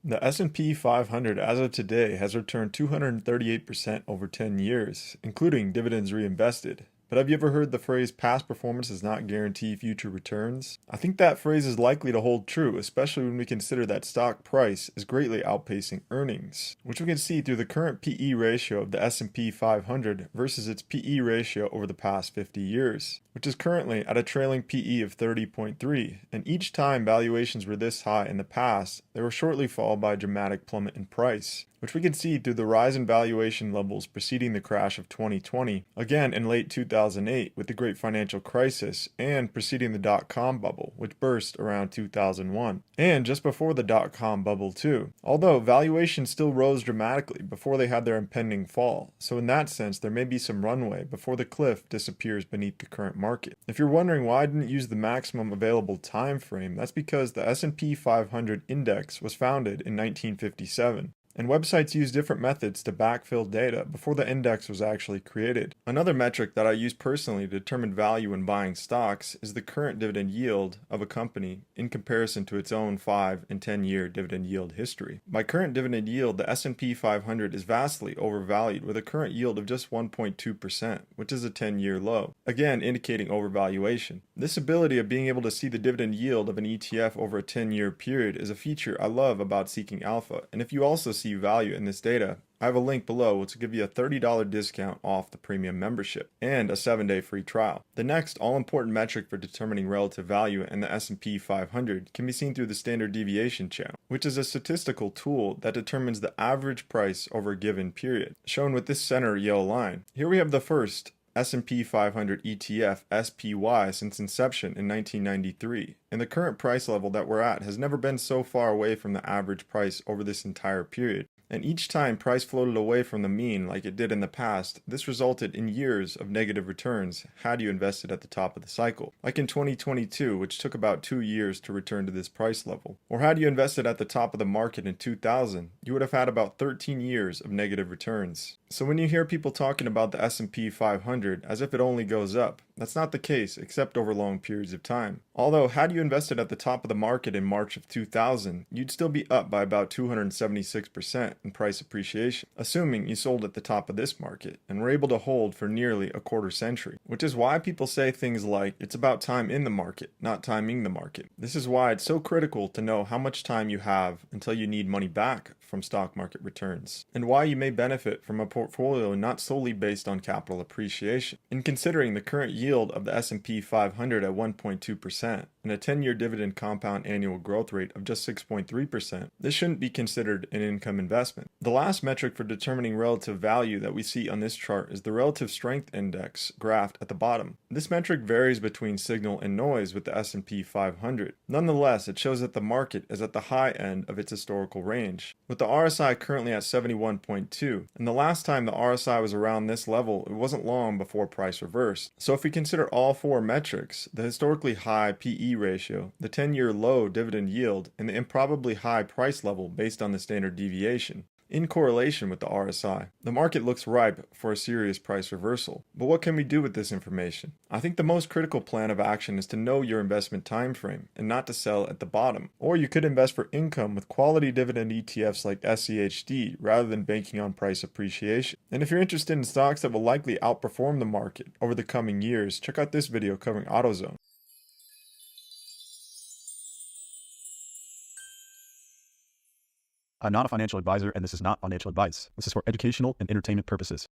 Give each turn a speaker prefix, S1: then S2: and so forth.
S1: The S&P 500 as of today has returned 238% over 10 years, including dividends reinvested. But have you ever heard the phrase past performance does not guarantee future returns? I think that phrase is likely to hold true, especially when we consider that stock price is greatly outpacing earnings, which we can see through the current PE ratio of the S&P 500 versus its PE ratio over the past 50 years, which is currently at a trailing PE of 30.3, and each time valuations were this high in the past, they were shortly followed by a dramatic plummet in price, which we can see through the rise in valuation levels preceding the crash of 2020, again in late 2008 with the Great Financial Crisis, and preceding the dot-com bubble, which burst around 2001, and just before the dot-com bubble too, although valuations still rose dramatically before they had their impending fall, so in that sense there may be some runway before the cliff disappears beneath the current market. If you're wondering why I didn't use the maximum available time frame, that's because the S&P 500 index was founded in 1957. And websites use different methods to backfill data before the index was actually created. Another metric that I use personally to determine value when buying stocks is the current dividend yield of a company in comparison to its own 5 and 10-year dividend yield history. By current dividend yield, the S&P 500 is vastly overvalued with a current yield of just 1.2%, which is a 10-year low, again indicating overvaluation. This ability of being able to see the dividend yield of an ETF over a 10-year period is a feature I love about seeking alpha, and if you also see value in this data, I have a link below which will give you a $30 discount off the premium membership and a 7-day free trial. The next all-important metric for determining relative value in the S&P 500 can be seen through the standard deviation channel, which is a statistical tool that determines the average price over a given period, shown with this center yellow line. Here we have the first S&P 500 ETF SPY since inception in 1993, and the current price level that we're at has never been so far away from the average price over this entire period. And each time price floated away from the mean like it did in the past, this resulted in years of negative returns had you invested at the top of the cycle, like in 2022, which took about 2 years to return to this price level. Or had you invested at the top of the market in 2000, you would have had about 13 years of negative returns. So when you hear people talking about the S&P 500 as if it only goes up, that's not the case except over long periods of time. Although had you invested at the top of the market in March of 2000, you'd still be up by about 276% in price appreciation, assuming you sold at the top of this market and were able to hold for nearly a quarter century, which is why people say things like it's about time in the market, not timing the market. This is why it's so critical to know how much time you have until you need money back from stock market returns, and why you may benefit from a portfolio not solely based on capital appreciation. In considering the current yield of the S&P 500 at 1.2% and a 10-year dividend compound annual growth rate of just 6.3%, this shouldn't be considered an income investment. The last metric for determining relative value that we see on this chart is the relative strength index graphed at the bottom. This metric varies between signal and noise with the S&P 500. Nonetheless, it shows that the market is at the high end of its historical range, with the RSI currently at 71.2, and the last time the RSI was around this level, it wasn't long before price reversed. So if we consider all four metrics, the historically high PE ratio, the 10-year low dividend yield, and the improbably high price level based on the standard deviation, in correlation with the RSI, the market looks ripe for a serious price reversal. But what can we do with this information? I think the most critical plan of action is to know your investment time frame and not to sell at the bottom. Or you could invest for income with quality dividend ETFs like SCHD rather than banking on price appreciation. And if you're interested in stocks that will likely outperform the market over the coming years, check out this video covering AutoZone.
S2: I'm not a financial advisor, and this is not financial advice. This is for educational and entertainment purposes.